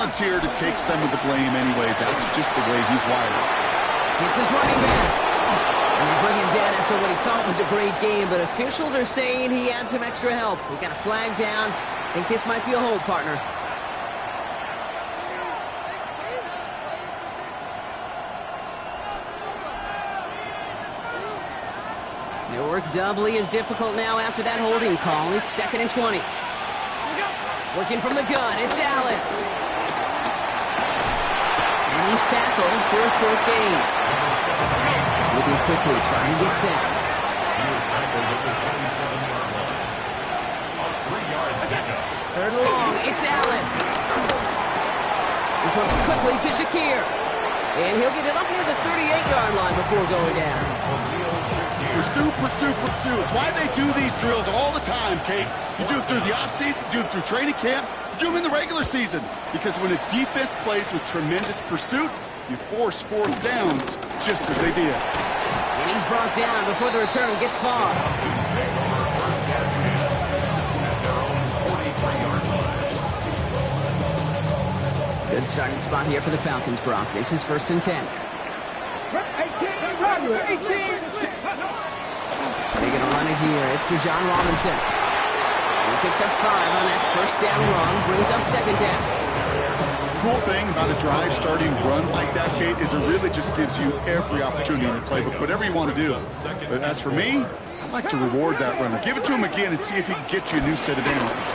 volunteer to take some of the blame anyway. That's just the way he's wired. It's his running back. And they bring him down after what he thought was a great game, but officials are saying he had some extra help. We got a flag down. I think this might be a hold, partner. Their work doubly as difficult now after that holding call. It's 2nd and 20. Working from the gun, it's Allen. And he's tackled for a short gain. Moving quickly, trying to get set. He was tackled at the 27-yard line. A 3-yard pickup. 3rd and long, it's Allen. This one's quickly to Shakir. And he'll get it up near the 38-yard line before going down. Pursue, pursue, pursue. It's why they do these drills all the time, Kate. You do it through the offseason, you do it through training camp, you do them in the regular season. Because when a defense plays with tremendous pursuit, you force 4th downs just as they did. And he's brought down before the return gets far. Good starting spot here for the Falcons, Brock. This is 1st and 10. They're going to run it here. It's Bijan Robinson. He picks up 5 on that 1st down run, brings up 2nd down. Cool thing about a drive starting run like that, Kate, is it really just gives you every opportunity in the playbook, whatever you want to do. But as for me, I like to reward that runner. Give it to him again and see if he can get you a new set of downs.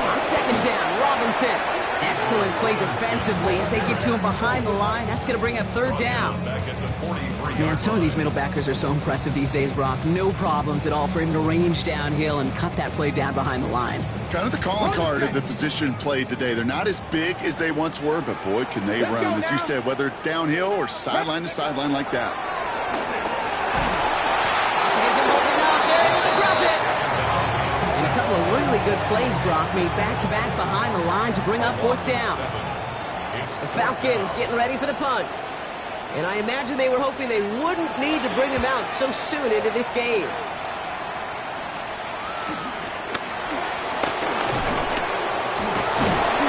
On 2nd down, Robinson. Excellent play defensively as they get to him behind the line. That's going to bring up 3rd down. Man, some of these middle backers are so impressive these days, Brock. No problems at all for him to range downhill and cut that play down behind the line. Kind of the calling card of the position played today. They're not as big as they once were, but boy, can they run. As you said, whether it's downhill or sideline to sideline like that. Isn't holding up. They're able to drop it. And a couple of really good plays, Brock, made back-to-back behind the line to bring up 4th down. The Falcons getting ready for the punt. And I imagine they were hoping they wouldn't need to bring him out so soon into this game.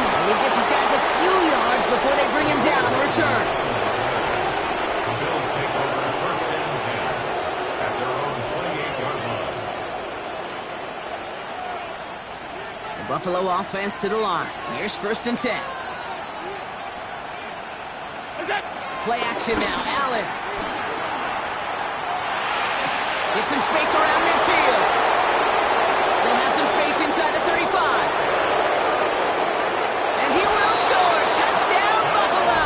And he gets his guys a few yards before they bring him down on the return. The Bills take over 1st and 10 at their own 28-yard line. The Buffalo offense to the line. Here's 1st and 10. Play action now, Allen. Get some space around midfield. Still has some space inside the 35. And he will score. Touchdown, Buffalo.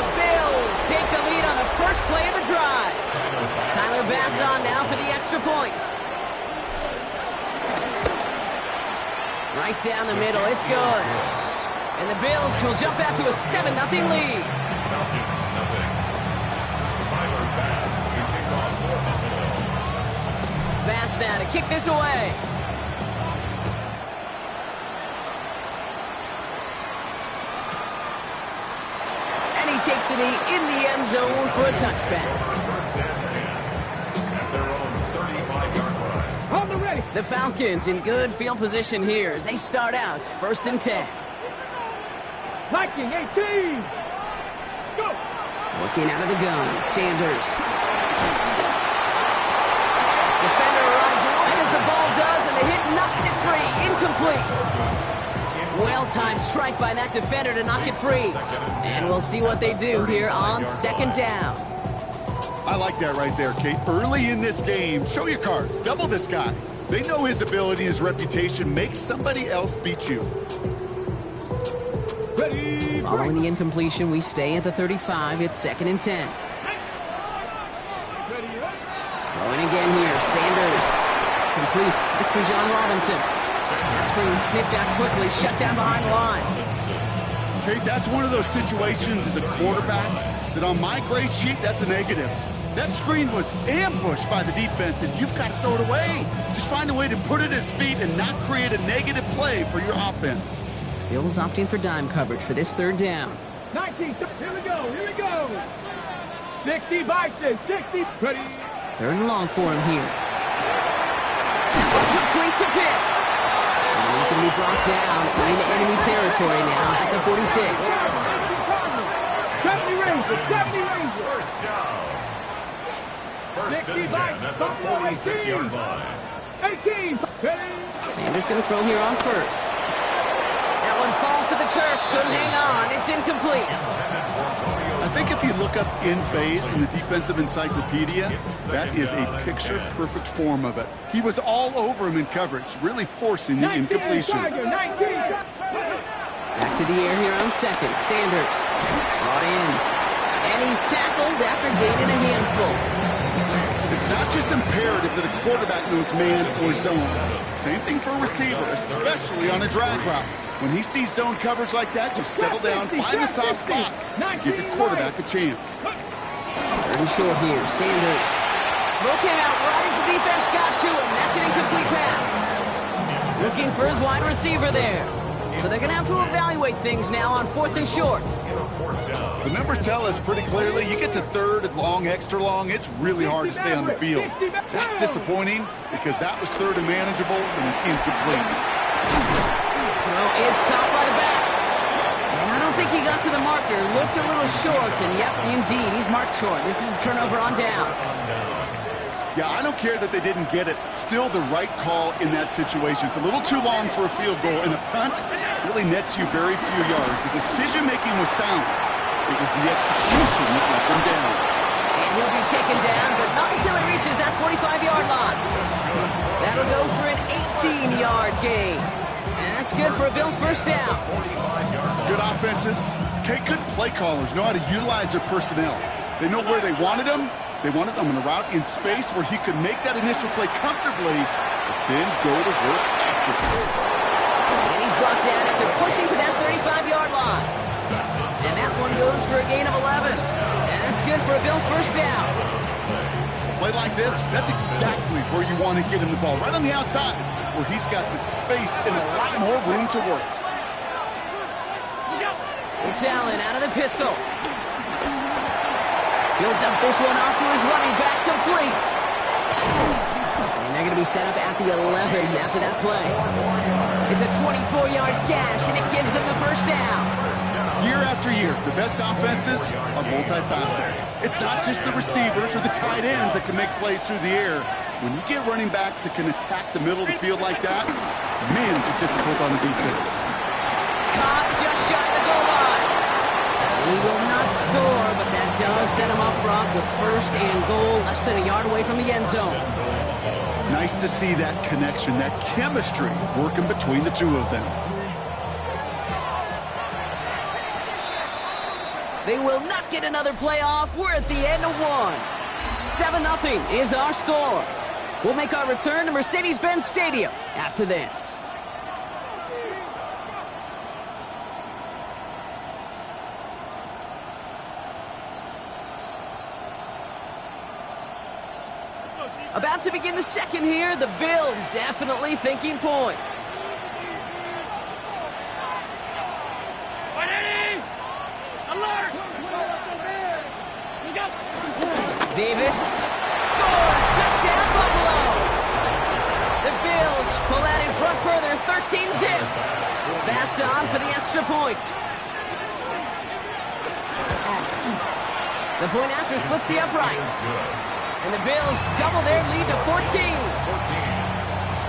The Bills take the lead on the first play of the drive. Tyler Bass on now for the extra point. Right down the middle, it's good. And the Bills will jump out to a 7-0 lead. Falcons, nothing. Tyler Bass to kick off for Buffalo. Bass now to kick this away. And he takes it in the end zone for a touchback. 1st and 10 at their own 35-yard line. On the ready. The Falcons in good field position here as they start out 1st and 10. Viking 18. Let's go. Looking out of the gun, Sanders. Defender arrives right as the ball does, and the hit knocks it free. Incomplete. Well-timed strike by that defender to knock it free. And we'll see what they do here on 2nd down. I like that right there, Kate. Early in this game, show your cards. Double this guy. They know his ability, his reputation. Make somebody else beat you. Ready. Following the incompletion, we stay at the 35. It's 2nd and 10. Throwing again here, Sanders. Complete. It's Bijan Robinson. That screen sniffed out quickly, shut down behind the line. Kate, that's one of those situations as a quarterback that on my grade sheet, that's a negative. That screen was ambushed by the defense, and you've got to throw it away. Just find a way to put it at his feet and not create a negative play for your offense. Bill's opting for dime coverage for this 3rd down. 19. Here we go. 60 Bison. 60. Ready. 3rd and long for him here. Complete to Pitts. And he's going to be brought down into enemy territory now at the 46. 70 Ranger, 70 Ranger. First down. First and 10 at the 46-yard line. 18. Ready. Sanders going to throw here on first. That one falls to the turf. Couldn't hang on. It's incomplete. I think if you look up in phase in the defensive encyclopedia, that is a picture-perfect form of it. He was all over him in coverage, really forcing the incompletion. Back to the air here on second. Sanders brought in. And he's tackled after gaining a handful. It's not just imperative that a quarterback knows man or zone. Same thing for a receiver, especially on a drag route. When he sees zone coverage like that, just settle down, find the soft spot, and give your quarterback a chance. Third and short here, Sanders. Throw came out right as the defense got to him. That's an incomplete pass. Looking for his wide receiver there. So they're going to have to evaluate things now on fourth and short. The numbers tell us pretty clearly, you get to third and long, extra long, it's really hard to stay on the field. That's disappointing because that was third and manageable and incomplete. Throw is caught by the back. And I don't think he got to the marker. Looked a little short, and yep, indeed, he's marked short. This is a turnover on downs. Yeah, I don't care that they didn't get it. Still the right call in that situation. It's a little too long for a field goal, and a punt really nets you very few yards. The decision-making was sound. It was the execution that let them down. And he'll be taken down, but not until it reaches that 45-yard line. That'll go for an 18-yard gain. And that's good for a Bills first down. Good offenses. Okay, good play callers know how to utilize their personnel. They know where they wanted them. They wanted them on a route in space where he could make that initial play comfortably, but then go to work afterwards. And he's brought down after pushing to that 35-yard line. And that one goes for a gain of 11. And that's good for a Bills first down. Play like this, that's exactly where you want to get him the ball, right on the outside, where he's got the space and a lot more room to work. It's Allen out of the pistol. He'll dump this one off to his running back, complete. And they're going to be set up at the 11 after that play. It's a 24-yard gash, and it gives them the first down. Year after year, the best offenses are multifaceted. It's not just the receivers or the tight ends that can make plays through the air. When you get running backs that can attack the middle of the field like that, man, is it difficult on the defense. Caught just shy of the goal line. He will not score, but that does set him up, Brock, with first and goal, less than a yard away from the end zone. Nice to see that connection, that chemistry working between the two of them. They will not get another playoff. We're at the end of one. 7-0 is our score. We'll make our return to Mercedes-Benz Stadium after this. About to begin the second here. The Bills definitely thinking points. Davis scores. Touchdown, Buffalo. The Bills pull out in front further. 13-zip. Pass on for the extra point. The point after splits the uprights. And the Bills double their lead to 14. 14.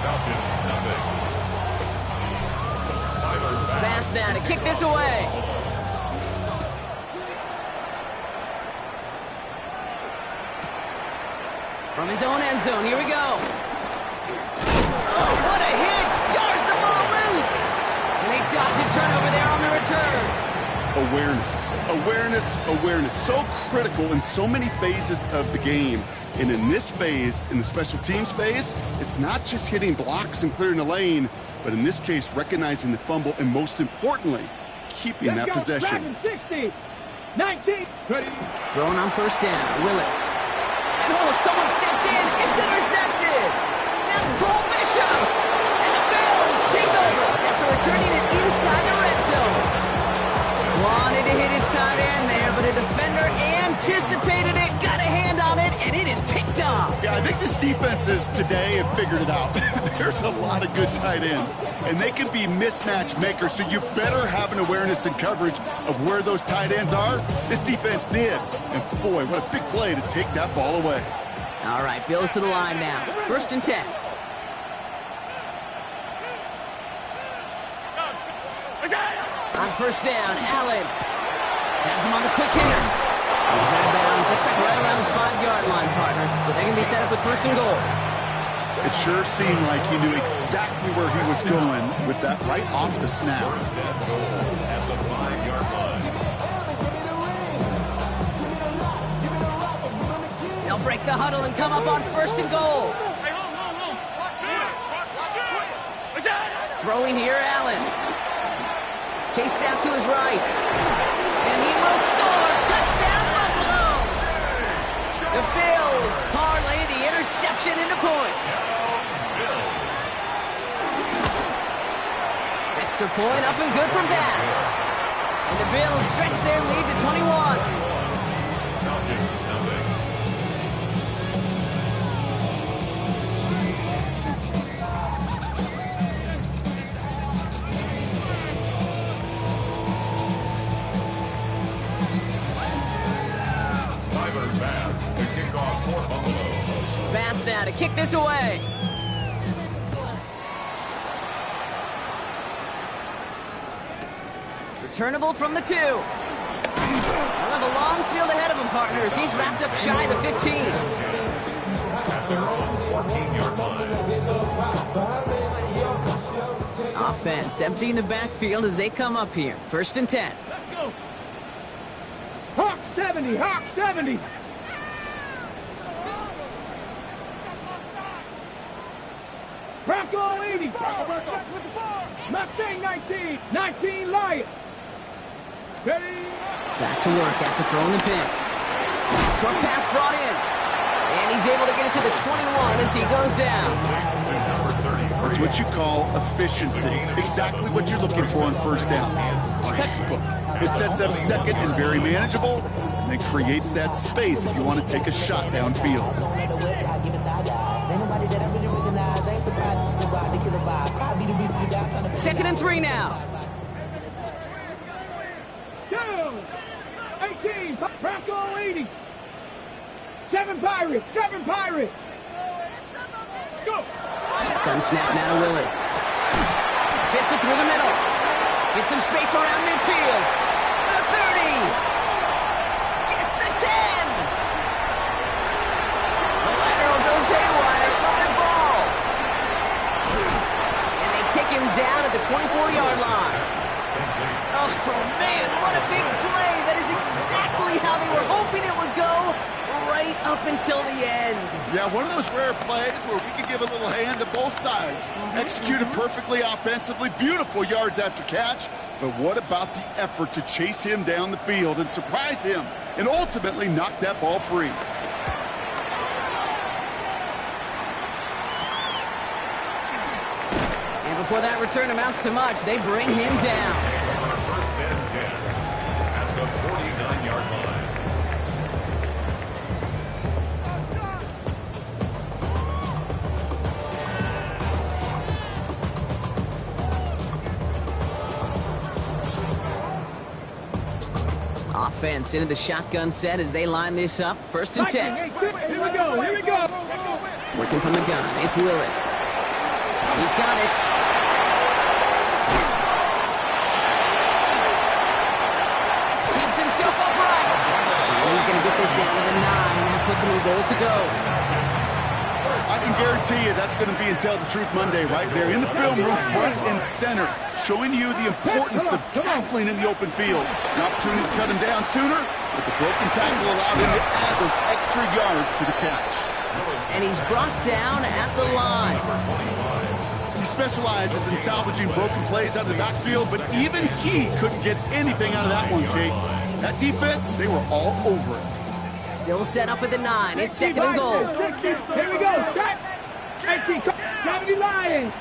Falcons, nothing. Pass now to kick this away. From his own end zone, here we go. Oh, what a hit! Jars the ball loose! And they dodge a turnover there on the return. Awareness. So critical in so many phases of the game. And in this phase, in the special teams phase, it's not just hitting blocks and clearing the lane, but in this case, recognizing the fumble and most importantly, keeping that possession. 60, 19, ready. Throwing on first down, Willis. Oh, someone stepped in. It's intercepted. That's Paul Bishop. And the Bills take over after returning it inside the red zone. Wanted to hit his tight end there, but a defender anticipated it, got a hand on it, and it is picked up. stop. Yeah, I think this defenses today have figured it out. There's a lot of good tight ends, and they can be mismatch makers, so you better have an awareness and coverage of where those tight ends are. This defense did. And boy, what a big play to take that ball away. All right, Bill's to the line now. 1st and 10. On 1st down, Allen has him on the quick hitter. He's out of bounds. Looks like right around the 5-yard line, partner. So they're going to be set up with 1st and goal. It sure seemed like he knew exactly where he was going with that right off the snap. First and goal at the 5-yard line. They'll break the huddle and come up on 1st and goal. Throwing here, Allen. Chased out to his right. And he will score. Touchdown, Buffalo. The Bills parlay the interception into points. Extra point up and good from Bass. And the Bills stretch their lead to 21. Falcons nothing. Bass to kick off for Buffalo. Bass now to kick this away. Returnable from the 2. They'll have a long field ahead of him, partners. He's wrapped up shy of the 15. At their own 14-yard line. Offense emptying the backfield as they come up here. 1st and 10. Let's go. Hawk 70, Hawk 70. Bronco 80. Mustang 19. 19 Lion. Ready. Back to work after throwing the pick. Short pass brought in. And he's able to get it to the 21 as he goes down. That's what you call efficiency. Exactly what you're looking for on 1st down. Textbook. It sets up 2nd and very manageable, and it creates that space if you want to take a shot downfield. 2nd and 3 now. Down. 18. Bronco 80. 7 Pirates. 7 Pirates. Go. Gun snap now to Willis. Fits it through the middle. Gets some space around midfield. The 30. Gets the 10. The lateral goes haywire. Live ball. And they take him down at the 24-yard line. Oh, man, what a big play. That is exactly how they were hoping it would go right up until the end. Yeah, one of those rare plays where we could give a little hand to both sides. Executed perfectly offensively, beautiful yards after catch. But what about the effort to chase him down the field and surprise him and ultimately knock that ball free? And before that return amounts to much, they bring him down. 1st and 10 at the 49-yard line. Offense into the shotgun set as they line this up. 1st and 10. Here we go. Here we go. Working from the gun. It's Willis. He's got it. Keeps himself upright. And he's going to get this down to the 9. That puts him in goal to go. I can guarantee you that's going to be in Tell the Truth Monday right there in the film room, front and center, showing you the importance of tackling in the open field. An opportunity to cut him down sooner, but the broken tackle allowed him to add those extra yards to the catch. And he's brought down at the line. He specializes in salvaging broken plays out of the backfield, but even he couldn't get anything out of that one, Kate. That defense, they were all over it. Still set up at the 9. It's 2nd and goal. Here we go. Start. 18. 70 Lions.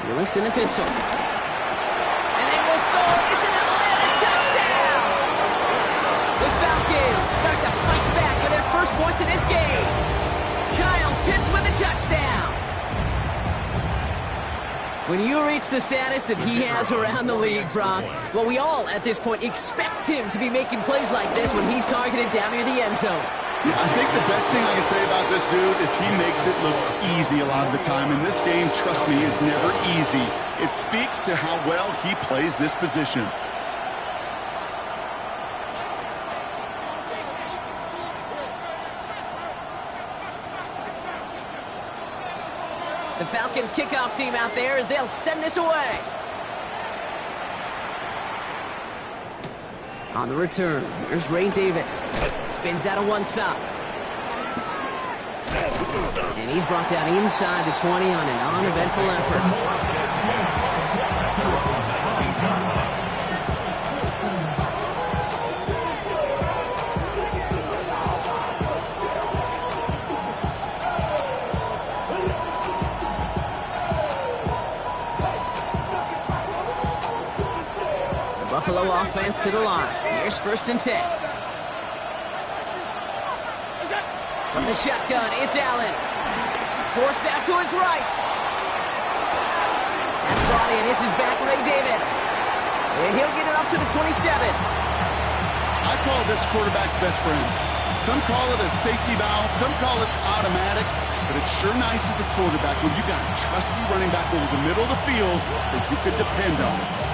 Willis in the pistol. And they will score. It's an Atlanta touchdown. The Falcons start to fight back for their first points in this game. Kyle Pitts with a touchdown. When you reach the status that he has around the league, Brock, well, we all at this point expect him to be making plays like this when he's targeted down near the end zone. Yeah, I think the best thing I can say about this dude is he makes it look easy a lot of the time. And this game, trust me, is never easy. It speaks to how well he plays this position. The Falcons kickoff team out there as they'll send this away. On the return, here's Ray Davis. Spins out of one stop. And he's brought down inside the 20 on an uneventful effort. Buffalo offense to the line. Here's 1st and 10. From the shotgun, it's Allen. Forced out to his right. That's brought in. It's his back, Ray Davis. And he'll get it up to the 27. I call this quarterback's best friend. Some call it a safety valve. Some call it automatic. But it's sure nice as a quarterback when you got a trusty running back over the middle of the field that you could depend on.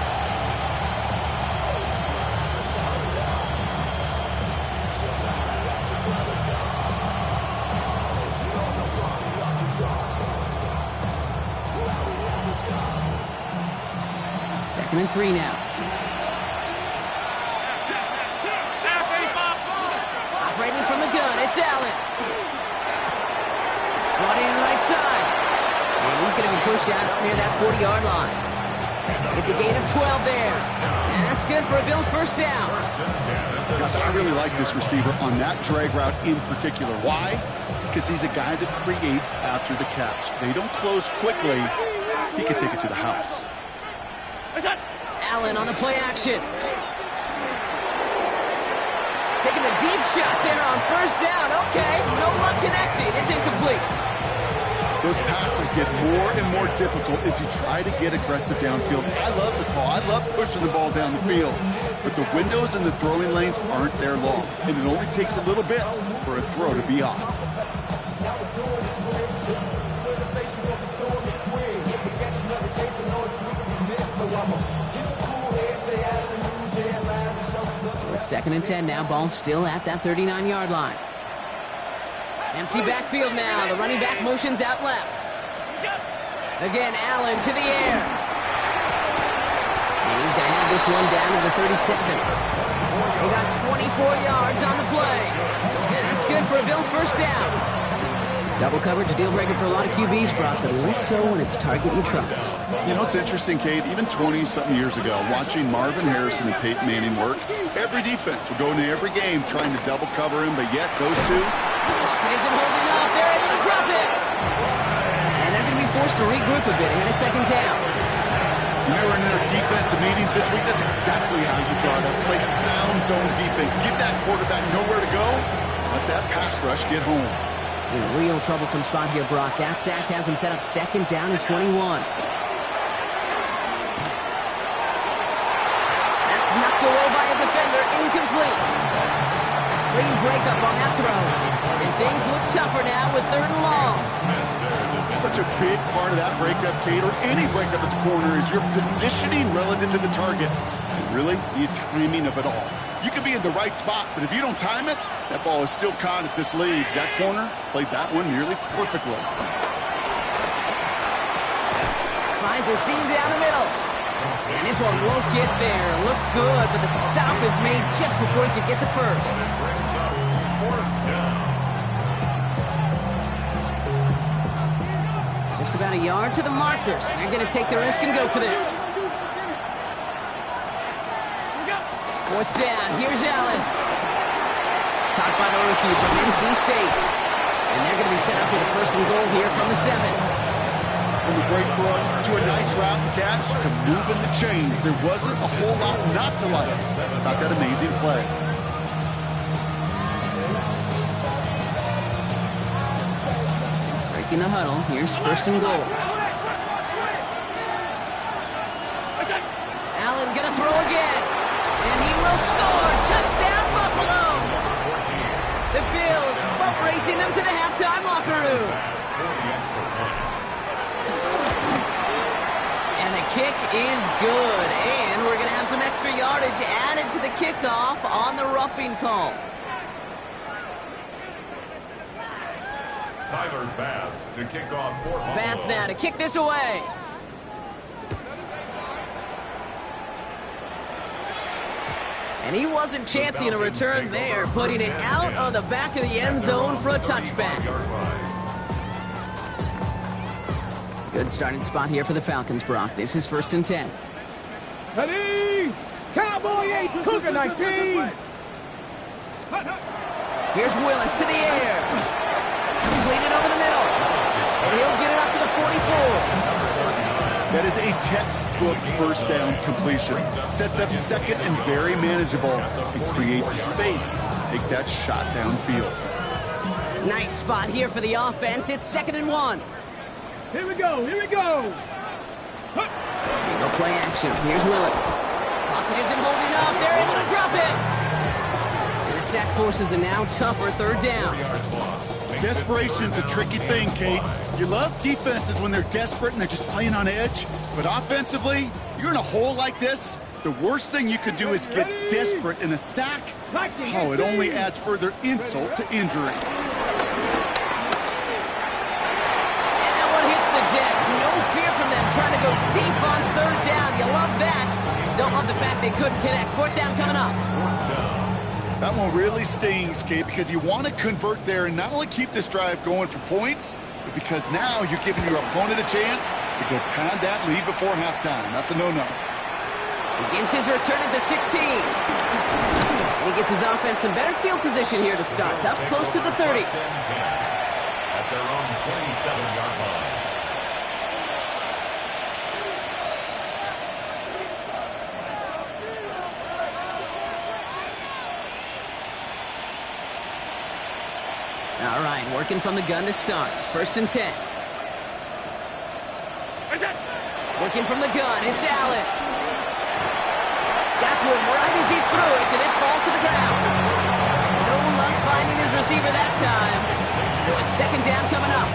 Second and 3 now. Operating from the gun, it's Allen. Brought in right side. And he's going to be pushed out up near that 40-yard line. It's a gain of 12 there. And that's good for a Bills first down. Gosh, I really like this receiver on that drag route in particular. Why? Because he's a guy that creates after the catch. They don't close quickly. He can take it to the house. Allen on the play action. Taking the deep shot there on 1st down. Okay, no luck connecting. It's incomplete. Those passes get more and more difficult as you try to get aggressive downfield. I love the call. I love pushing the ball down the field. But the windows in the throwing lanes aren't there long. And it only takes a little bit for a throw to be off. So it's 2nd and 10 now. Ball still at that 39-yard line. Empty backfield now. The running back motions out left. Again, Allen to the air. And he's going to have this one down to the 37. They got 24 yards on the play. And that's good for a Bills first down. Double coverage, a deal breaker for a lot of QBs, Brock, but less so when it's a target you trust. You know, it's interesting, Kate, even 20-something years ago, watching Marvin Harrison and Peyton Manning work, every defense would go into every game trying to double cover him, but yet those two... Pocket isn't holding up. They're able to drop it. And they're going to be forced to regroup a bit ahead of 2nd down. Remember in their defensive meetings this week, that's exactly how you draw it up. Play sound zone defense. Give that quarterback nowhere to go. Let that pass rush get home. In a real troublesome spot here, Brock. That sack has him set up 2nd down and 21. That's knocked away by a defender. Incomplete. Clean breakup on that throw. And things look tougher now with 3rd and long. Such a big part of that breakup, Kate, or any breakup as a corner, is your positioning relative to the target. And really, the timing of it all. You could be in the right spot, but if you don't time it, that ball is still caught at this lead. That corner played that one nearly perfectly. Finds a seam down the middle. And this one won't get there. Looked good, but the stop is made just before he could get the first. Just about a yard to the markers. They're going to take the risk and go for this. 4th down. Here's Allen. Caught by the rookie from NC State. And they're going to be set up with a 1st and goal here from the 7. From a great throw to a nice route catch to moving the chains. There wasn't a whole lot not to like about that amazing play. breaking the huddle. Here's first and goal. Allen gonna throw again. And he will score. Touchdown, Buffalo. The Bills boat racing them to the halftime locker room. And the kick is good. And we're going to have some extra yardage added to the kickoff on the roughing call. Tyler Bass to kick off for Buffalo. Bass now to kick this away. And he wasn't chancing a return there, putting it out on the back of the end zone for a touchback. Good starting spot here for the Falcons, Brock. This is 1st and 10. Ready? Cowboy 8, Cougar 19. Here's Willis to the air. Completed over the middle. And he'll get it up to the 44. That is a textbook first down completion. Sets up second and very manageable and creates space to take that shot downfield. Nice spot here for the offense. It's 2nd and 1. Here we go, here we go. No play action. Here's Willis. Pocket isn't holding up. They're able to drop it. And the sack forces a now tougher 3rd down. Desperation's a tricky thing, Kate. You love defenses when they're desperate and they're just playing on edge. But offensively, you're in a hole like this, the worst thing you could do is get desperate in a sack. Oh, it only adds further insult to injury. And that one hits the deck. No fear from them trying to go deep on 3rd down. You love that. Don't love the fact they couldn't connect. 4th down coming up. That one really stings, Kate, because you want to convert there and not only keep this drive going for points, but because now you're giving your opponent a chance to go pad that lead before halftime. That's a no-no. Begins his return at the 16. And he gets his offense in better field position here to start. Up close to the 30. At their own 27-yard line. All right, working from the gun to start. 1st and 10. Working from the gun, it's Allen. Got to him right as he threw it, and it falls to the ground. No luck finding his receiver that time. So it's 2nd down coming up.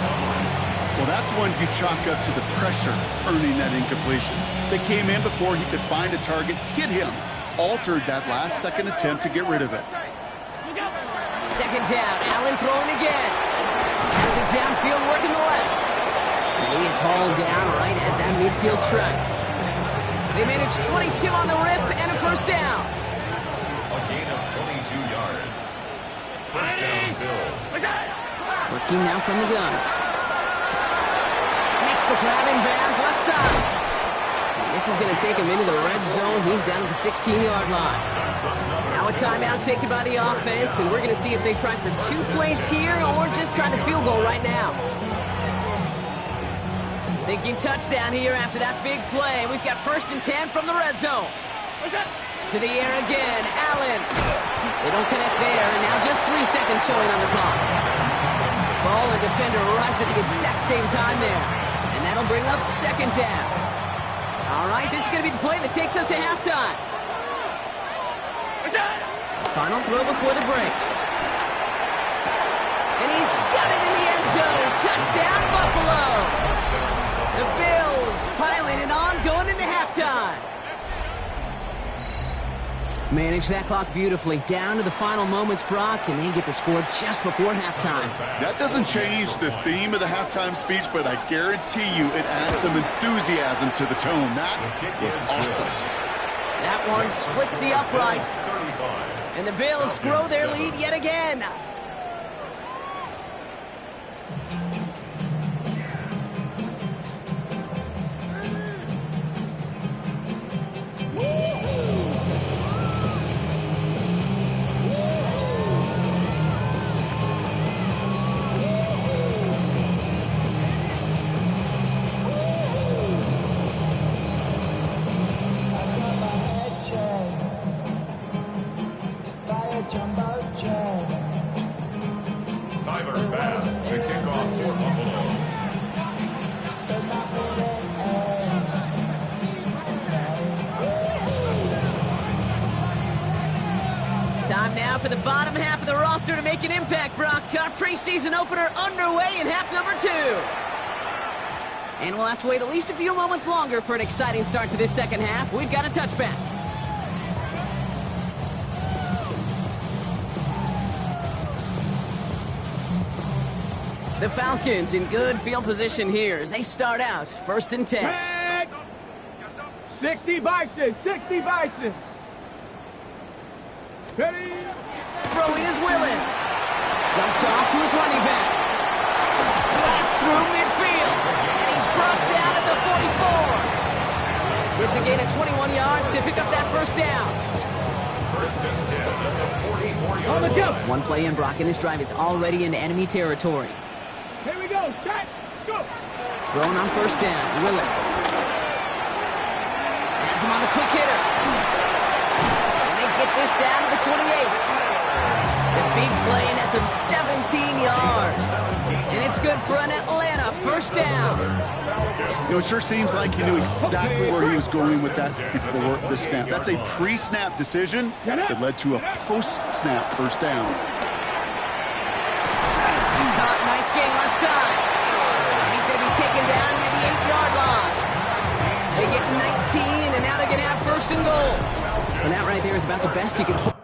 Well, that's one you chalk up to the pressure earning that incompletion. They came in before he could find a target, hit him, altered that last-second attempt to get rid of it. 2nd down, Allen throwing again. Has it downfield, working the left. And he is hauled down right at that midfield stripe. They managed 22 on the rip and a 1st down. A gain of 22 yards. 1st down, Bill. Working now from the gun. Makes the grab in bounds, left side. And this is going to take him into the red zone. He's down at the 16-yard line. Now a timeout taken by the offense, and we're going to see if they try for 2 plays here or just try the field goal right now. Thinking touchdown here after that big play. We've got 1st and 10 from the red zone. To the air again, Allen. They don't connect there, and now just 3 seconds showing on the clock. Ball and defender right at the exact same time there. And that'll bring up 2nd down. All right, this is going to be the play that takes us to halftime. Final throw before the break. And he's got it in the end zone. Touchdown, Buffalo. The Bills piling it on, going into halftime. Manage that clock beautifully. Down to the final moments, Brock, and they get the score just before halftime. That doesn't change the theme of the halftime speech, but I guarantee you it adds some enthusiasm to the tone. That was awesome. That one splits the uprights. And the Bills grow their lead yet again. Tyler Bass to kick off for Buffalo. Time now for the bottom half of the roster to make an impact, Brock. Our preseason opener underway in half number 2. And we'll have to wait at least a few moments longer for an exciting start to this second half. We've got a touchback. The Falcons in good field position here as they start out 1st and 10. Red. 60 Bison, 60 Bison. Ready? Throwing is Willis. Dumped off to his running back. Blast through midfield. And he's brought down at the 44. It's a gain of 21 yards to pick up that first down. 1st and 10 at the 44-yard On the jump. One play in, Brock, and this drive is already in enemy territory. Here we go. Set. Go. Thrown on 1st down, Willis. Has him on the quick hitter. So they get this down to the 28. A big play, and that's him 17 yards. And it's good for an Atlanta 1st down. You know, it sure seems like he knew exactly where he was going with that before the snap. That's a pre-snap decision that led to a post-snap 1st down. Caught, nice gain left side. And he's going to be taken down near the 8-yard line. They get 19, and now they're going to have 1st and goal. And that right there is about the best you can hope.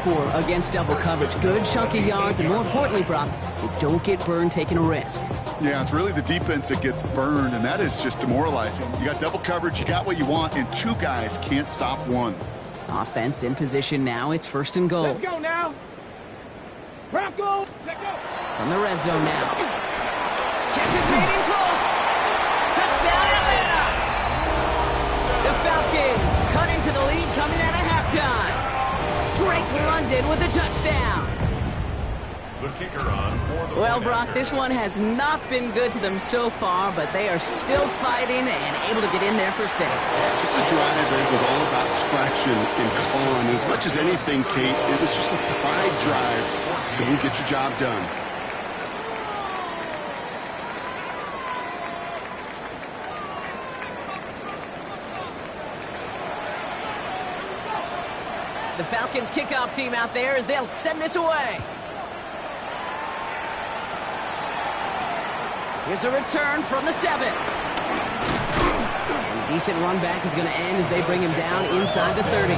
For against double coverage, good chunky yards, and more importantly, Brock, they don't get burned taking a risk. Yeah, it's really the defense that gets burned, and that is just demoralizing. You got double coverage, you got what you want, and 2 guys can't stop one. Offense in position now. It's 1st and goal. Let's go now. Bronco. Let's go. From the red zone now. Catch is made in close. Touchdown, Atlanta. The Falcons cut into the lead coming out of halftime. Drake London with a touchdown. The kicker on for the Well, Brock, this one has not been good to them so far, but they are still fighting and able to get in there for 6. Just a drive that was all about scratching and clawing. As much as anything, Kate, it was just a pride drive. Go and get your job done. The Falcons kickoff team out there as they'll send this away. Here's a return from the 7. A decent run back is going to end as they bring him down inside the 30.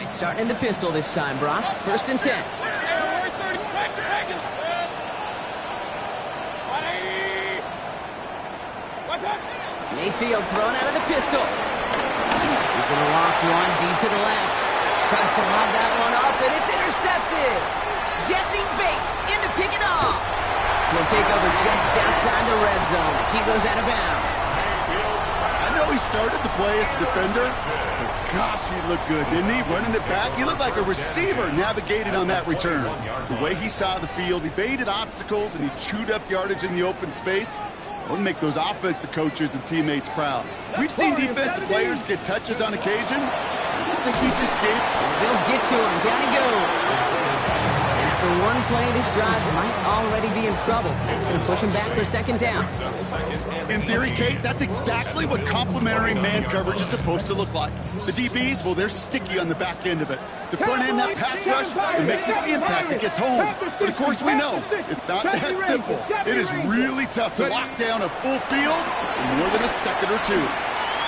Starting in the pistol this time, Brock. 1st and 10. Mayfield thrown out of the pistol. He's going to loft one deep to the left. Tries to lob that one up, and it's intercepted. Jesse Bates in to pick it off. To take over just outside the red zone as he goes out of bounds. I know he started the play as a defender, but gosh, he looked good, didn't he? Running it back, he looked like a receiver navigating on that return. The way he saw the field, he baited obstacles, and he chewed up yardage in the open space. It would make those offensive coaches and teammates proud. We've seen defensive players get touches on occasion. I think he just gave. The Bills get to him. Down he goes. And after After one play, this drive might already be in trouble. That's going to push him back for a second down. In theory, Kate, that's exactly what complementary man coverage is supposed to look like. The DBs, well, they're sticky on the back end of it. The front end, that pass rush, it makes an impact. It gets home. But of course, we know it's not that simple. It is really tough to lock down a full field in more than a second or two.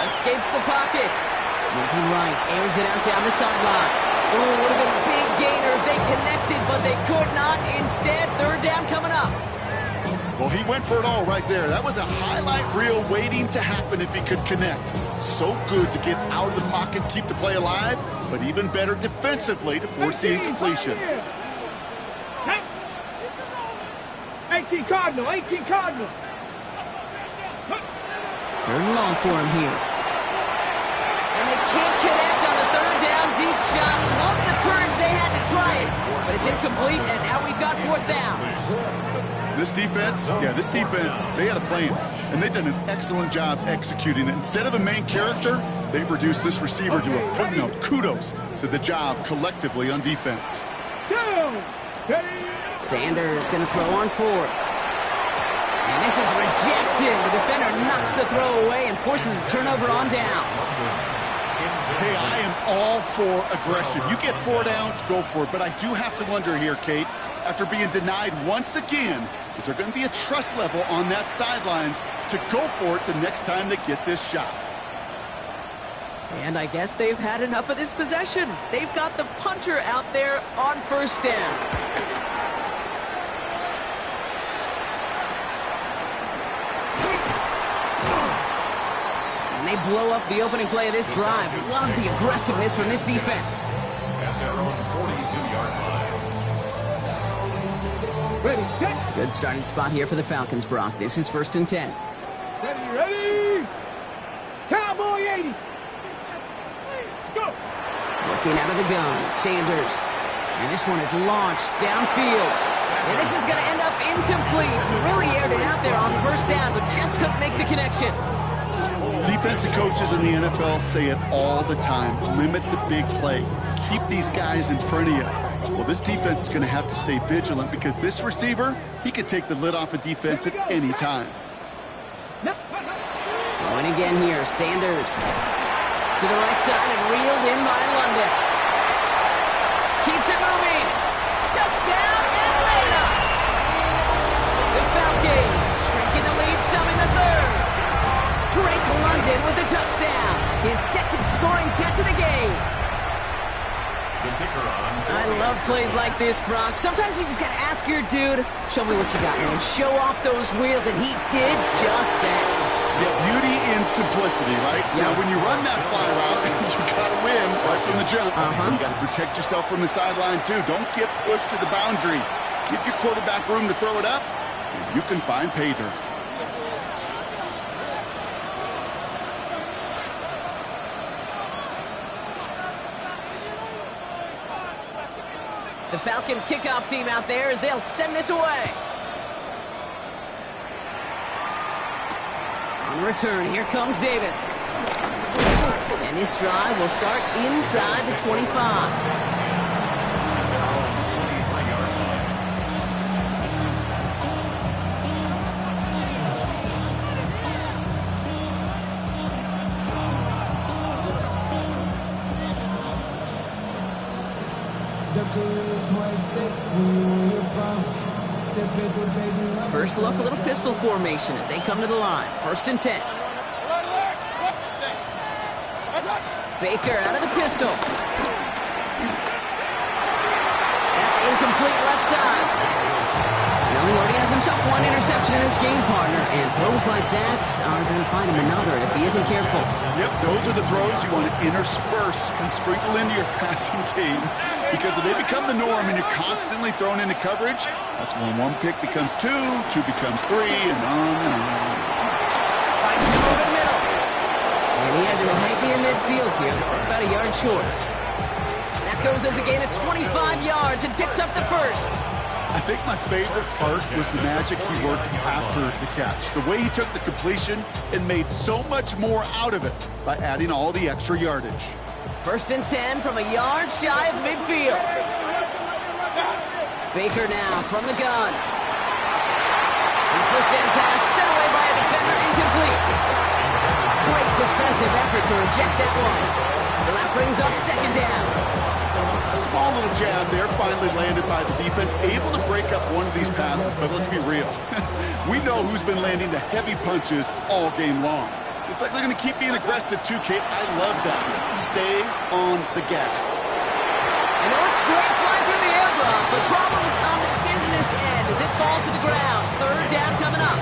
Escapes the pocket. Moving right, airs it out down the sideline. Oh, would have been a big gainer if they connected, but they could not. Instead, third down coming up. Well, he went for it all right there. That was a highlight reel waiting to happen if he could connect. So good to get out of the pocket, keep the play alive, but even better defensively to force the incompletion. 18 Cardinal, 18 Cardinal. Third and long for him here. And they can't connect on the third down deep shot. Love the courage they had to try it, but it's incomplete, and now we've got fourth down. This defense, they had a plan, and they've done an excellent job executing it. Instead of a main character, they've reduced this receiver to a footnote. Kudos to the job collectively on defense. Sanders going to throw on fourth. And this is rejected. The defender knocks the throw away and forces a turnover on downs. Hey, I am all for aggression. You get 4 downs, go for it. But I do have to wonder here, Kate, after being denied once again, is there going to be a trust level on that sidelines to go for it the next time they get this shot? And I guess they've had enough of this possession. They've got the punter out there on first down. And they blow up the opening play of this drive. Love the aggressiveness from this defense. At their own 42-yard line. Ready, set. Good starting spot here for the Falcons, Brock. This is 1st and 10. Ready. Cowboy 80. Let's go. Looking out of the gun, Sanders. And this one is launched downfield. And this is going to end up incomplete. Really aired it out there on first down, but just couldn't make the connection. Defensive coaches in the NFL say it all the time. Limit the big play. Keep these guys in front of you. Well, this defense is going to have to stay vigilant because this receiver, he could take the lid off a defense at any time. Going again here, Sanders. To the right side and reeled in by London. Keeps it moving. Touchdown, Atlanta! The Falcons shrinking the lead some in the third. Drake London with the touchdown. His second scoring catch of the game. The kicker on. I love plays like this, Brock. Sometimes you just got to ask your dude, show me what you got, man. Show off those wheels, and he did just that. Yeah, beauty in simplicity, right? Yeah. Now, when you run that fly route, you got to win right from the jump. You got to protect yourself from the sideline, too. Don't get pushed to the boundary. Give your quarterback room to throw it up, and you can find pay dirt. The Falcons kickoff team out there as they'll send this away. On return, here comes Davis. And this drive will start inside the 25. First look, a little pistol formation as they come to the line. 1st and 10. Baker out of the pistol. That's incomplete left side. Well, he already has himself one interception in his game, partner, and throws like that are going to find him another if he isn't careful. Yep, those are the throws you want to intersperse and sprinkle into your passing game. Because if they become the norm and you're constantly thrown into coverage, that's when one pick becomes two becomes three, and on and on. Finds him over the middle. And he has it right near midfield here. Looks like about a yard short. That goes as a gain of 25 yards and picks up the first. I think my favorite part was the magic he worked after the catch. The way he took the completion and made so much more out of it by adding all the extra yardage. 1st and 10 from a yard shy of midfield. Baker now from the gun. And the first down pass sent away by a defender, incomplete. Great defensive effort to reject that one. So that brings up second down. A small little jab there finally landed by the defense, able to break up one of these passes, but let's be real. We know who's been landing the heavy punches all game long. Looks like they're going to keep being aggressive too, Kate. I love that. Stay on the gas. I know it's great flying through the air, Brock, but problems on the business end as it falls to the ground. Third down coming up.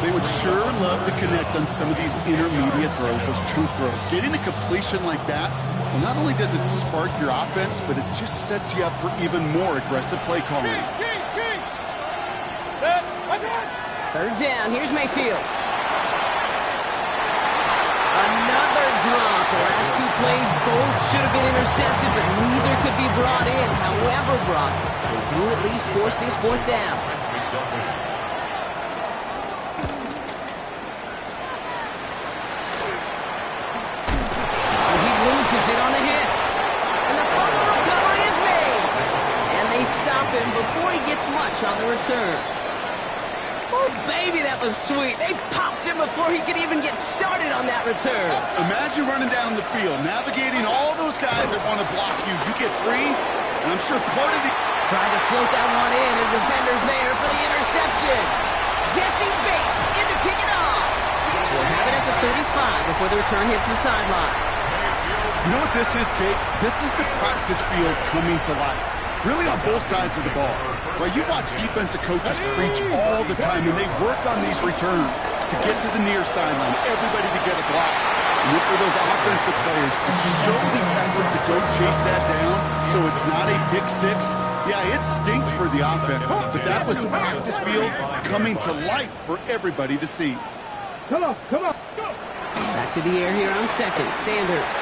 They would sure love to connect on some of these intermediate throws, those true throws. Getting a completion like that, well, not only does it spark your offense, but it just sets you up for even more aggressive play calling. Third down, here's Mayfield. Another drop. The last two plays both should have been intercepted, but neither could be brought in. However, Brock, they do at least force this fourth down. He loses it on the hit. And the fumble recovery is made. And they stop him before he gets much on the return. Oh, baby, that was sweet. They popped him before he could even get started on that return. Imagine running down the field, navigating all those guys that want to block you. You get free, and I'm sure part of the... Trying to float that one in, and defenders there for the interception. Jesse Bates in to pick it off. We'll have it at the 35 before the return hits the sideline. You know what this is, Kate? This is the practice field coming to life. Really on both sides of the ball. Right, you watch defensive coaches preach all the time, and they work on these returns to get to the near sideline, everybody to get a block. And look for those offensive players to show the effort to go chase that down so it's not a pick six. Yeah, it stinks for the offense, but that was practice field coming to life for everybody to see. Come on, come on. Go. Back to the air here on second. Sanders.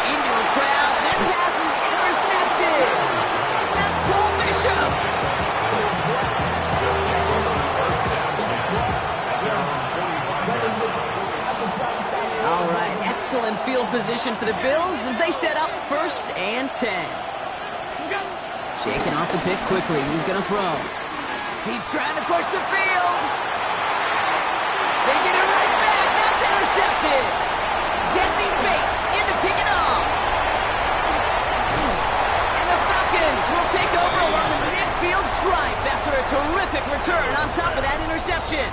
Into a crowd, and that pass is intercepted. That's Cole Bishop. All right, excellent field position for the Bills as they set up 1st and 10. Shaking off the pick quickly. He's going to throw. He's trying to push the field. They get it right back. That's intercepted. Jesse Bates in to pick it off. And the Falcons will take over along the midfield stripe after a terrific return on top of that interception.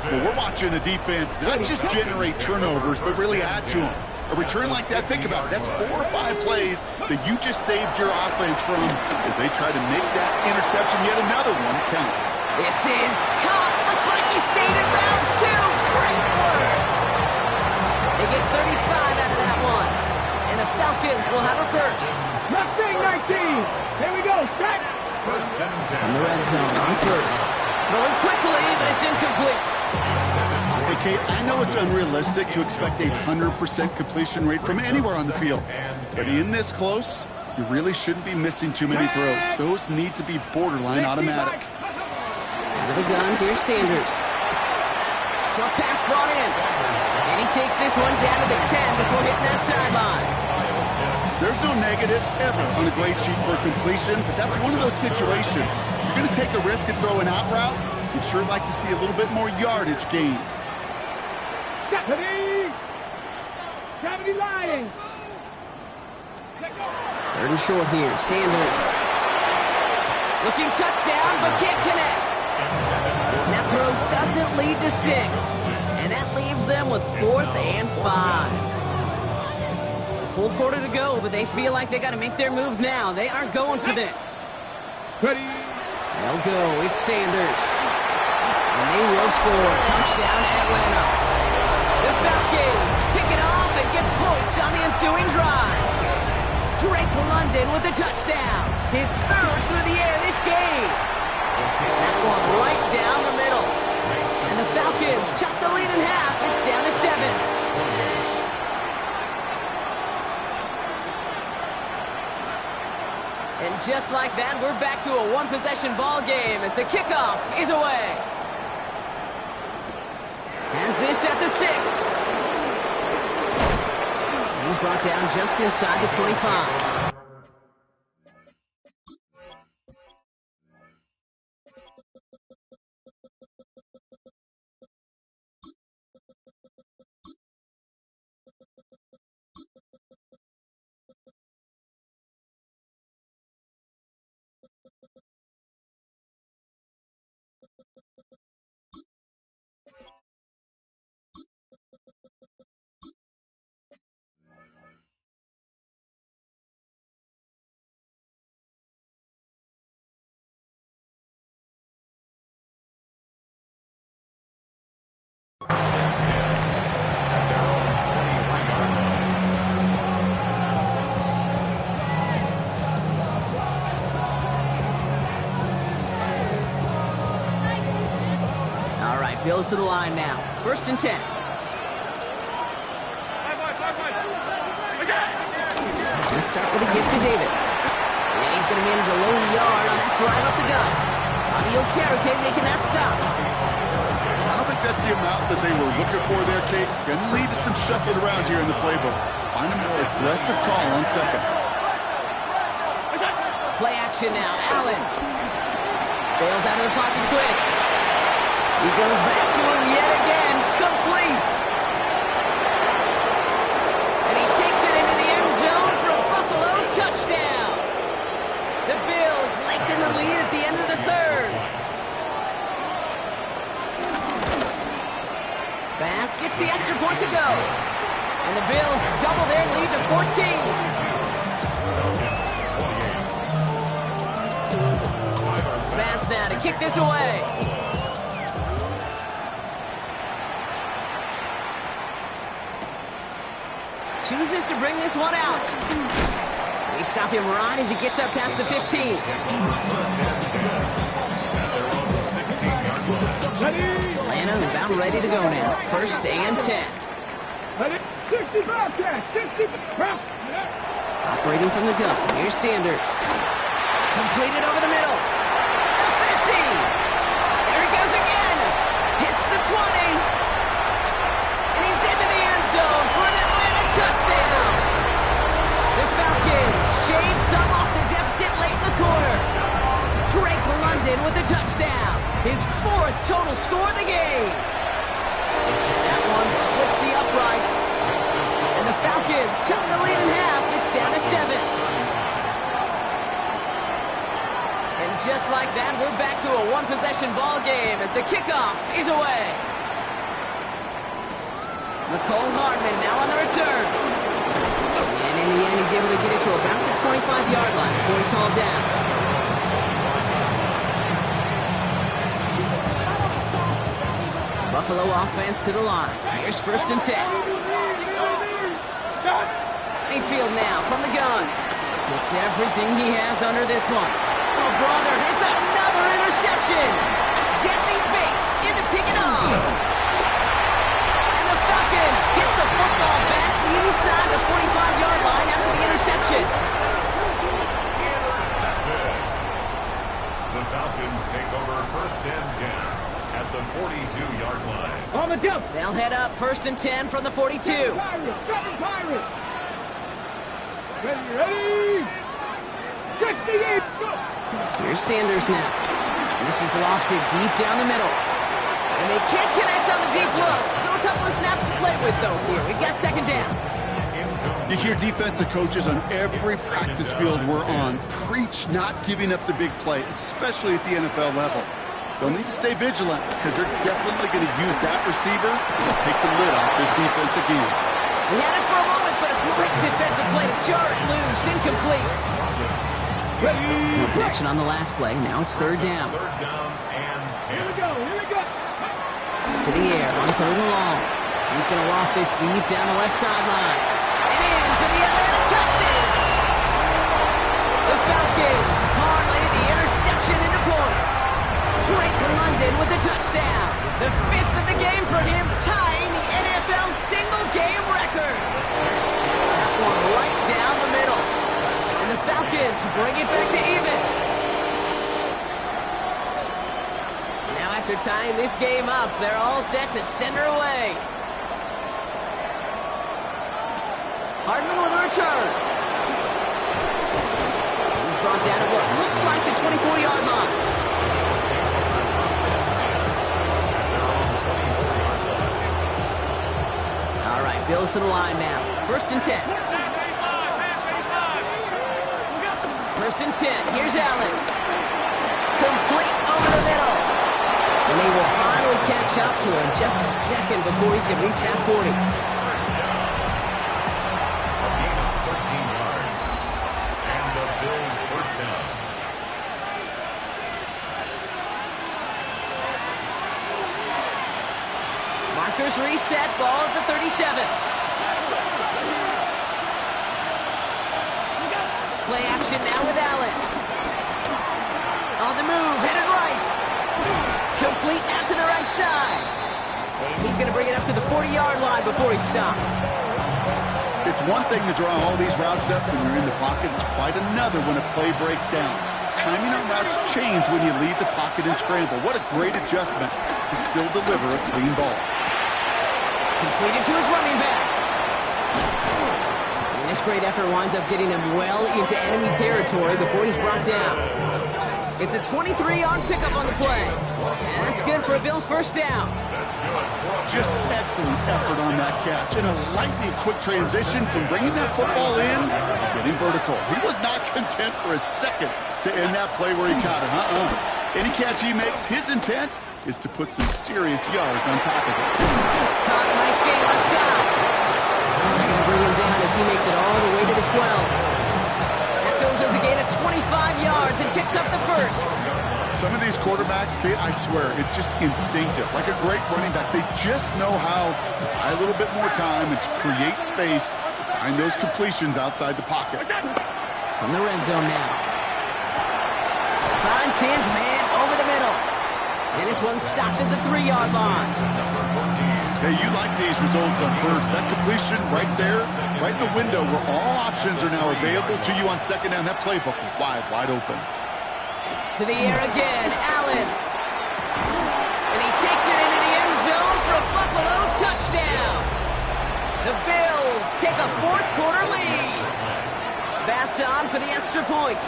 Well, we're watching the defense not just generate turnovers, but really add to them. A return like that, think about it, that's 4 or 5 plays that you just saved your offense from as they try to make that interception yet another one count. This is caught. Looks like he stayed in bounds too. Great work. They get 35 out of that one. And the Falcons will have a first. Left thing, 19. Here we go. Set. First and 10. In the red zone on first. Throwing quickly, but it's incomplete. Hey, Kate, I know it's unrealistic to expect a 100% completion rate from anywhere on the field. But in this close, you really shouldn't be missing too many throws. Those need to be borderline automatic. Into the gun, here's Sanders. Short pass brought in. And he takes this one down to the 10 before hitting that sideline. There's no negatives ever on a grade sheet for completion, but that's one of those situations. If you're going to take a risk and throw an out route, you'd sure like to see a little bit more yardage gained. 70 lying. 3rd and short here, Sanders. Looking touchdown, but can't connect. And that throw doesn't lead to 6. And that leaves them with 4th and 5. Full quarter to go, but they feel like they got to make their move now. They aren't going for this. Ready. They'll go. It's Sanders. And they will score. Touchdown, Atlanta. The Falcons pick it off and get points on the ensuing drive. Drake London with a touchdown. His 3rd through the air this game. That one right down the middle. And the Falcons chop the lead in half. It's down to 7. And just like that, we're back to a one-possession ball game as the kickoff is away. Has this at the 6. He's brought down just inside the 25. Goes to the line now. 1st and 10. Let's start with a gift to Davis. And he's going to manage a low yard on that drive up the gut. Bobby Okereke making that stop. I don't think that's the amount that they were looking for there, Kate. Going to lead to some shuffling around here in the playbook. Find a more aggressive call on second. Play action now. Allen. Bails out of the pocket quick. He goes back to him yet again. Complete. And he takes it into the end zone for a Buffalo touchdown. The Bills lengthen the lead at the end of the third. Bass gets the extra point to go. And the Bills double their lead to 14. Bass now to kick this away. Chooses to bring this one out. They stop him right as he gets up past the 15. Atlanta about ready to go now. 1st and 10. Operating from the gun. Here's Sanders. Completed over the middle. The 50. There he goes again. Hits the 20. And he's into the end zone for an Atlanta touchdown. The Falcons shave some off the deficit late in the quarter. Drake London with the touchdown. His 4th total score of the game. That one splits the uprights. And the Falcons chop the lead in half. It's down to 7. And just like that, we're back to a one-possession ball game as the kickoff is away. Nicole Hardman now on the return. And in the end, he's able to get it to about the 25-yard line before he's hauled down. Buffalo offense to the line. Here's 1st and 10. Mayfield now from the gun. Gets everything he has under this one. Oh, brother, it's another interception. Jesse Bates in to pick it off. And the Falcons get the football back inside the 45-yard line after the interception. The Falcons take over 1st and 10 at the 42-yard line. On the jump. They'll head up 1st and 10 from the 42. Pirates. Ready. 68. Go. Here's Sanders now. And this is lofted deep down the middle. And they can't connect on the deep look. Still a couple of snaps to play with, though, here. We've got 2nd down. You hear defensive coaches on every practice field we're on preach not giving up the big play, especially at the NFL level. They'll need to stay vigilant because they're definitely going to use that receiver to take the lid off this defense again. He had it for a moment, but a great defensive play to jar it loose. Incomplete. No connection on the last play. Now it's 3rd down. 3rd down and 10. Here we go. To the air on 3rd and long. He's going to loft this deep down the left sideline. And in for the Atlanta touchdown. The Falcons parlay the interception into points. Drake London with the touchdown. The 5th of the game for him, tying the NFL single-game record. That one right down the middle. And the Falcons bring it back to even. Now after tying this game up, they're all set to send her away. Hardman with a return. He's brought down at what looks like the 24-yard line. All right, Bills to the line now. 1st and 10. 1st and 10. Here's Allen. Complete over the middle. And they will finally catch up to him just a second before he can reach that 40. A gain of 13 yards. And the Bills 1st down. Markers reset, ball at the 37. Play action now with Allen. On the move, headed right. Complete out to the right side. he's going to bring it up to the 40-yard line before he stopped. It's one thing to draw all these routes up when you're in the pocket. It's quite another when a play breaks down. Timing on routes change when you leave the pocket and scramble. What a great adjustment to still deliver a clean ball. Completed to his running back. And this great effort winds up getting him well into enemy territory before he's brought down. It's a 23-yard pickup on the play. And that's good for a Bills first down. Just excellent effort on that catch. And a lightning quick transition from bringing that football in to getting vertical. He was not content for a second to end that play where he caught it. Any catch he makes, his intent is to put some serious yards on top of it. Caught, nice game left side. They're going to bring him down as he makes it all the way to the 12. That goes as a gain of 25 yards and picks up the first. Some of these quarterbacks, Kate, I swear, it's just instinctive. Like a great running back, they just know how to buy a little bit more time and to create space to find those completions outside the pocket. From the red zone now. Finds his man over the middle. And this one's stopped at the 3-yard line. Hey, you like these results on first. That completion right there, right in the window where all options are now available to you on second down. That playbook wide open. To the air again, Allen. And he takes it into the end zone for a Buffalo touchdown. The Bills take a fourth-quarter lead. Bass on for the extra point.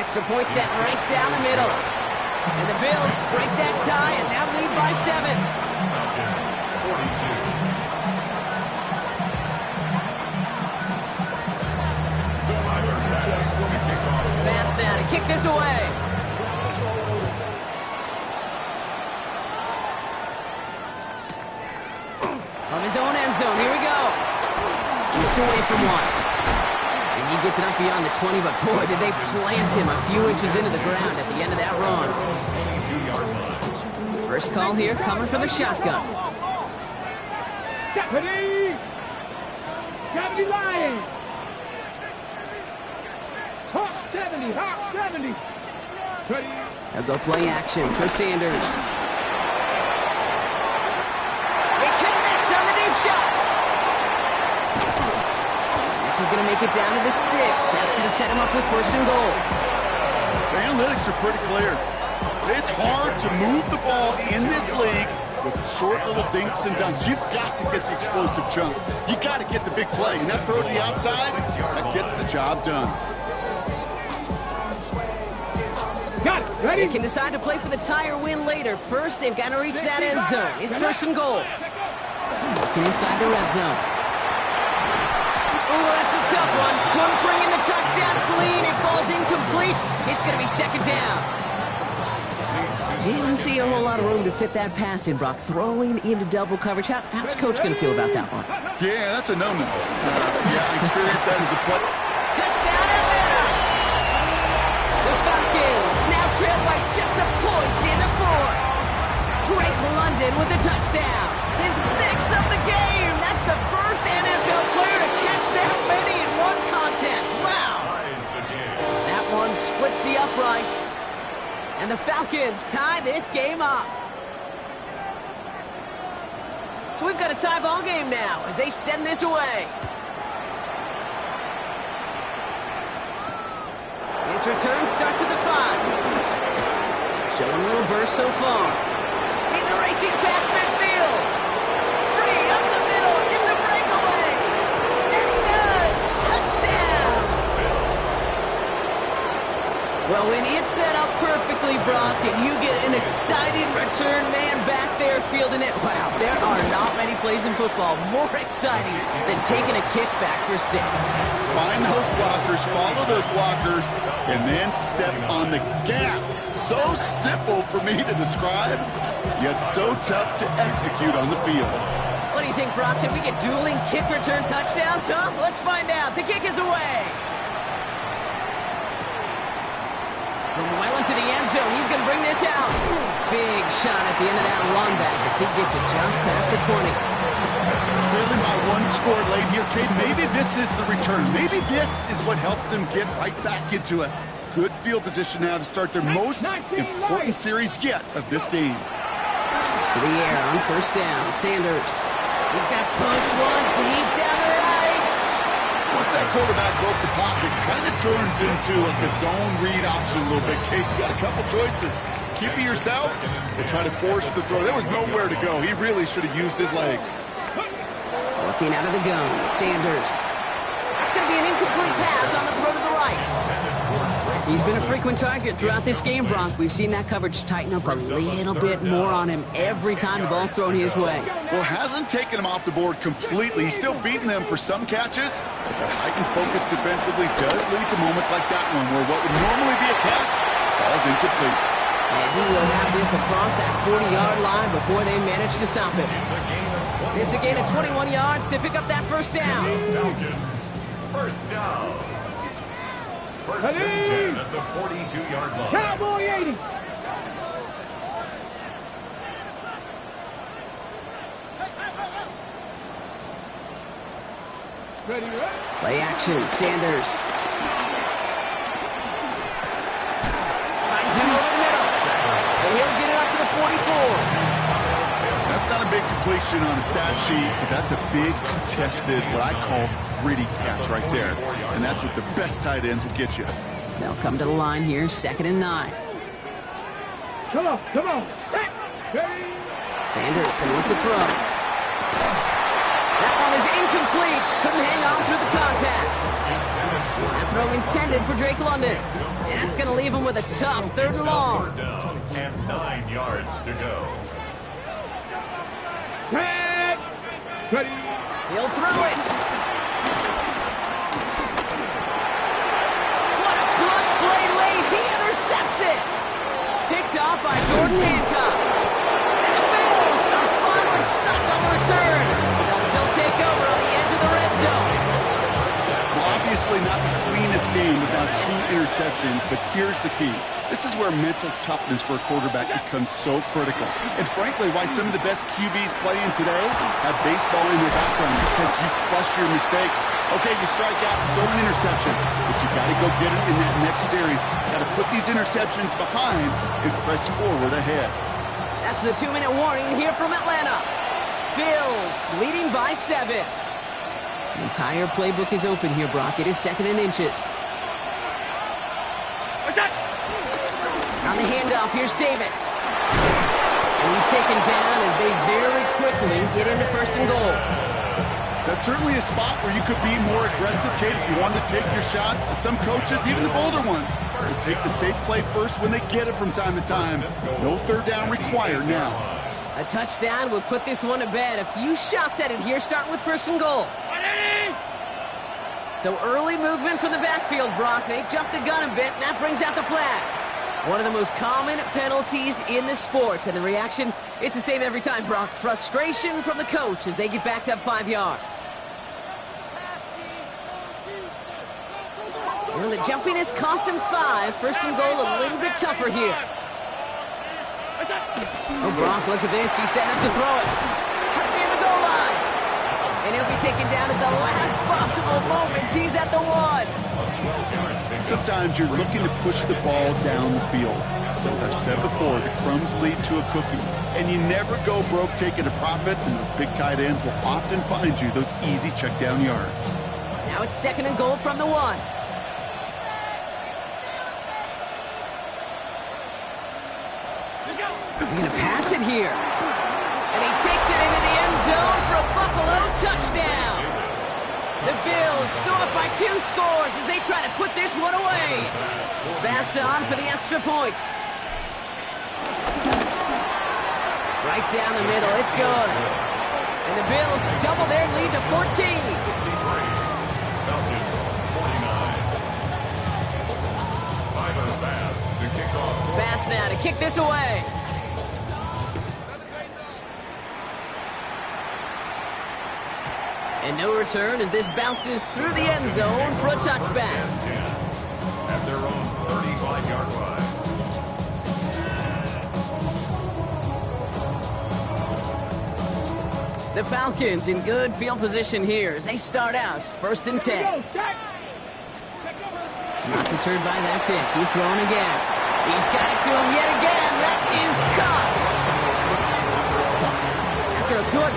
Extra point set right down the middle. And the Bills break that tie and now lead by 7. Falcons, 42. Bass now to kick this away. From his own end zone, here we go. Kicks away from one. And he gets it up beyond the 20, but boy, did they plant him a few inches into the ground at the end of that run. 22-yard line. First call here coming from the shotgun. Deputy! Deputy Lion! Hawk 70, Hawk 70! They'll go play action for Sanders. They connect on the deep shot. This is going to make it down to the 6. That's going to set him up with first and goal. The analytics are pretty clear. It's hard to move the ball in this league with short little dinks and dunks. You've got to get the explosive chunk. You got to get the big play. And that throw to the outside, that gets the job done. Got it, ready? They can decide to play for the tie or win later. First, they've got to reach that end zone. It's first and goal. Looking inside the red zone. Oh, that's a tough one. Couldn't bring in the touchdown clean. It falls incomplete. It's going to be second down. Didn't see a whole lot of room to fit that pass in, Brock. Throwing into double coverage. How's Coach going to feel about that one? Yeah, that's a no-no. Yeah, I experienced that as a player. Touchdown, Atlanta! The Falcons now trail by just a point in the 4th. Drake London with a touchdown. His 6th of the game. That's the first NFL player to catch that many in one contest. Wow! That one splits the uprights. And the Falcons tie this game up. So we've got a tie ball game now as they send this away. His return starts at the 5. Showing a little burst so far. He's a racing past midfield. Free up the middle. It's a breakaway. And he does. Touchdown. Well, when it's set up perfectly, Brock, and you get an exciting return man back there fielding it, wow, there are not many plays in football more exciting than taking a kick back for 6. Find those blockers, follow those blockers, and then step on the gas. So simple for me to describe, yet so tough to execute on the field. What do you think, Brock? Can we get dueling kick return touchdowns, huh? Let's find out. The kick is away. From well into the end zone, he's going to bring this out. Big shot at the end of that run back as he gets it just past the 20. Clearly my one score late here, Kate. Maybe this is the return. Maybe this is what helps them get right back into a good field position now to start their most important series yet of this game. To the air on first down. Sanders. He's got push one deep down the right. Once that quarterback broke the pocket, kind of turns into like a zone read option a little bit. Kate, you got a couple choices. Keep it yourself or try to force the throw. There was nowhere to go. He really should have used his legs. Looking out of the gun. Sanders. That's going to be an incomplete pass on the throw to the right. He's been a frequent target throughout this game, Bronk. We've seen that coverage tighten up a little bit more on him every time the ball's thrown his way. Well, hasn't taken him off the board completely. He's still beating them for some catches, but that heightened focus defensively does lead to moments like that one where what would normally be a catch falls incomplete. And he will have this across that 40-yard line before they manage to stop it. It's a gain of 21 yards to pick up that first down. First down. First and 10 at the 42-yard line. Cowboy 80. Ready, right? Play action, Sanders. Finds him over the middle. And he'll get it up to the 44. That's not a big completion on the stat sheet, but that's a big contested, what I call gritty catch right there. And that's what the best tight ends will get you. They'll come to the line here, 2nd and 9. Come on, come on. Ready? Sanders going to look to throw. That one is incomplete. Couldn't hang on through the contact. That throw intended for Drake London. That's going to leave him with a tough 3rd and long. And 9 yards to go. Set. Ready. He'll throw it. What a clutch play late. He intercepts it. Picked off by Jordan Hancock. And the Bills are finally stopped on the return. They'll still take over on the edge of the red zone. Well, obviously not the cleanest game without 2 interceptions, but here's the key. This is where mental toughness for a quarterback becomes so critical. And frankly, why some of the best QBs playing today have baseball in their background, because you flush your mistakes. Okay, you strike out, throw an interception, but you got to go get it in that next series. Got to put these interceptions behind and press forward ahead. That's the 2-minute warning here from Atlanta. Bills leading by 7. The entire playbook is open here, Brock. It is 2nd and inches. What's that? On the handoff, here's Davis. And he's taken down as they very quickly get into 1st and goal. That's certainly a spot where you could be more aggressive, Kate, if you wanted to take your shots. And some coaches, even the bolder ones, will take the safe play first when they get it from time to time. No 3rd down required now. A touchdown will put this one to bed. A few shots at it here, starting with 1st and goal. So early movement from the backfield, Brock. They jumped the gun a bit, and that brings out the flag. One of the most common penalties in the sport. And the reaction, it's the same every time, Brock. Frustration from the coach as they get backed up 5 yards. Well, the jumpiness cost him 5. 1st and goal a little bit tougher here. Oh, Brock, look at this. He's setting up to throw it. Cut near the goal line. And he'll be taken down at the last possible moment. He's at the 1. Sometimes you're looking to push the ball down the field. As I've said before, the crumbs lead to a cookie. And you never go broke taking a profit, and those big tight ends will often find you those easy check down yards. Now it's 2nd and goal from the 1. They're going to pass it here. And he takes it into the end zone for a Buffalo touchdown. The Bills go up by 2 scores as they try to put this one away. Bass on for the extra point. Right down the middle, it's good. And the Bills double their lead to 14. Bass now to kick this away. And no return as this bounces through the end zone for a touchback. At their own 35-yard line. The Falcons in good field position here as they start out 1st and 10. Not deterred by that pick. He's throwing again. He's got it to him yet again. That is caught.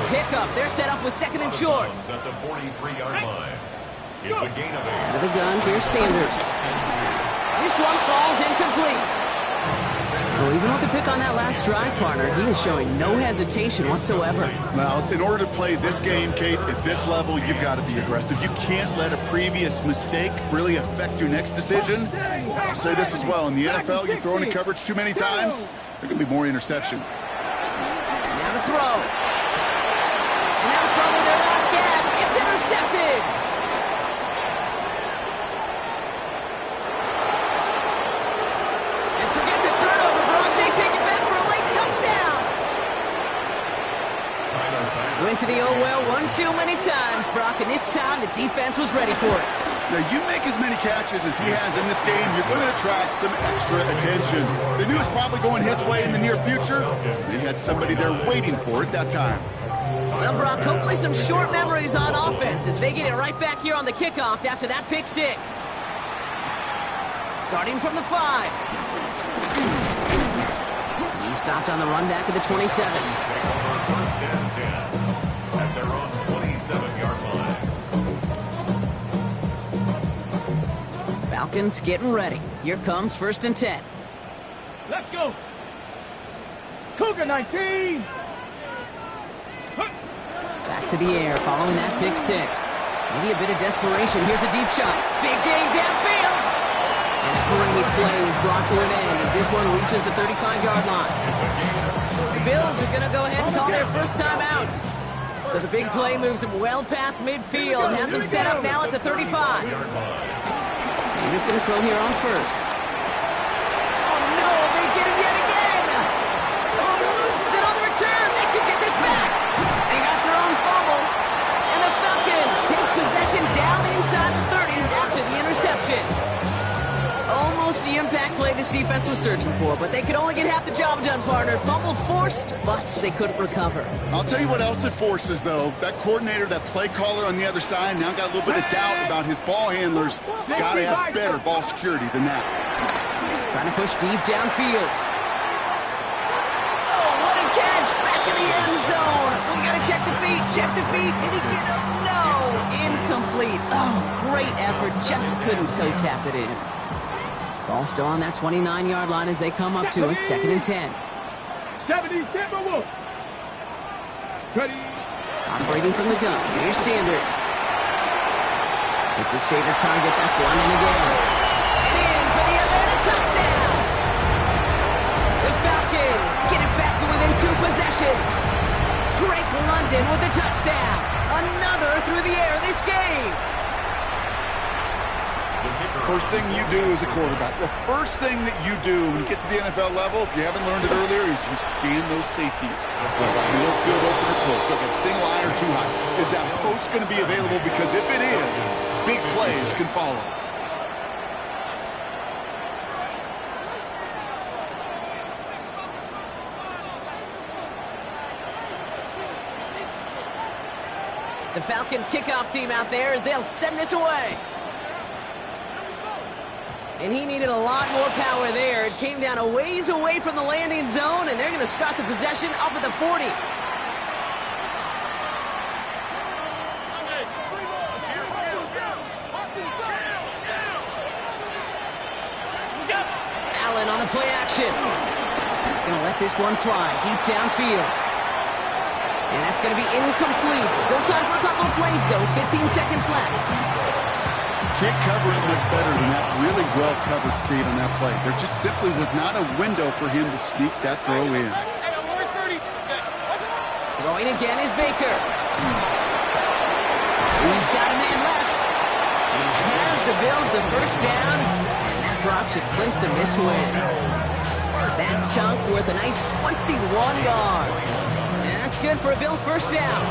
pickup. They're set up with second and short. At the 43-yard line. It's a gain of 8. Out of the gun, here's Sanders. This one falls incomplete. Well, even with the pick on that last drive, partner, he was showing no hesitation whatsoever. Well, in order to play this game, Kate, at this level, you've got to be aggressive. You can't let a previous mistake really affect your next decision. I'll say this as well. In the NFL, you throw into coverage too many times, there can be more interceptions. Now to throw. And that was probably their last gasp. It's intercepted. And forget the turnover, Brock. They take it back for a late touchdown. Went to the oh well one too many times, Brock, and this time the defense was ready for it. Now, you make as many catches as he has in this game, you're going to attract some extra attention. They knew it was probably going his way in the near future. They had somebody there waiting for it that time. Well, Brock, hopefully some short memories on offense as they get it right back here on the kickoff after that pick six. Starting from the 5. He stopped on the run back at the 27. First and 10 at their own 27-yard line. Falcons getting ready. Here comes 1st and 10. Let's go. Cougar 19. Back to the air following that pick six. Maybe a bit of desperation. Here's a deep shot. Big gain downfield. And a great play is brought to an end as this one reaches the 35-yard line. The Bills are going to go ahead and call their first time out. So the big play moves them well past midfield and has them set up now at the 35. Sanders going to throw here on first. Oh, no, they get him yet again. Oh, he loses it on the return. They could get this back. They got their own fumble. And the Falcons take possession down inside the 30 after the interception. Almost the impact play this defense was searching for, but they could only get half the job done, partner. Fumble forced, but they couldn't recover. I'll tell you what else it forces, though. That coordinator, that play caller on the other side, now got a little bit of doubt about his ball handlers. Got to have better ball security than that. Trying to push deep downfield. Oh, what a catch! Back in the end zone. We got to check the feet. Check the feet. Did he get him? No. Incomplete. Oh, great effort. Just couldn't toe tap it in. Ball still on that 29-yard line as they come up to it. 2nd and 10. 70 Timberwolves. Ready. Operating from the gun. Here's Sanders. It's his favorite target. That's London again. In for the Atlanta touchdown. The Falcons get it back to within 2 possessions. Drake London with the touchdown. Another through the air this game. First thing you do as a quarterback, the first thing that you do when you get to the NFL level, if you haven't learned it earlier, is you scan those safeties. Middle field open or close, like a single eye or too high. Is that post going to be available? Because if it is, big plays can follow. The Falcons kickoff team out there as they'll send this away. And he needed a lot more power there. It came down a ways away from the landing zone, and they're going to start the possession up at the 40. Allen on the play action. Going to let this one fly deep downfield. And that's going to be incomplete. Still time for a couple of plays, though. 15 seconds left. Can't cover it much better than that really well-covered feed on that play. There just simply was not a window for him to sneak that throw in. Throwing again is Baker. He's got a man left. And he has the Bills the first down. And that drop should clinch the miss win. That chunk worth a nice 21 yards. And that's good for a Bills first down.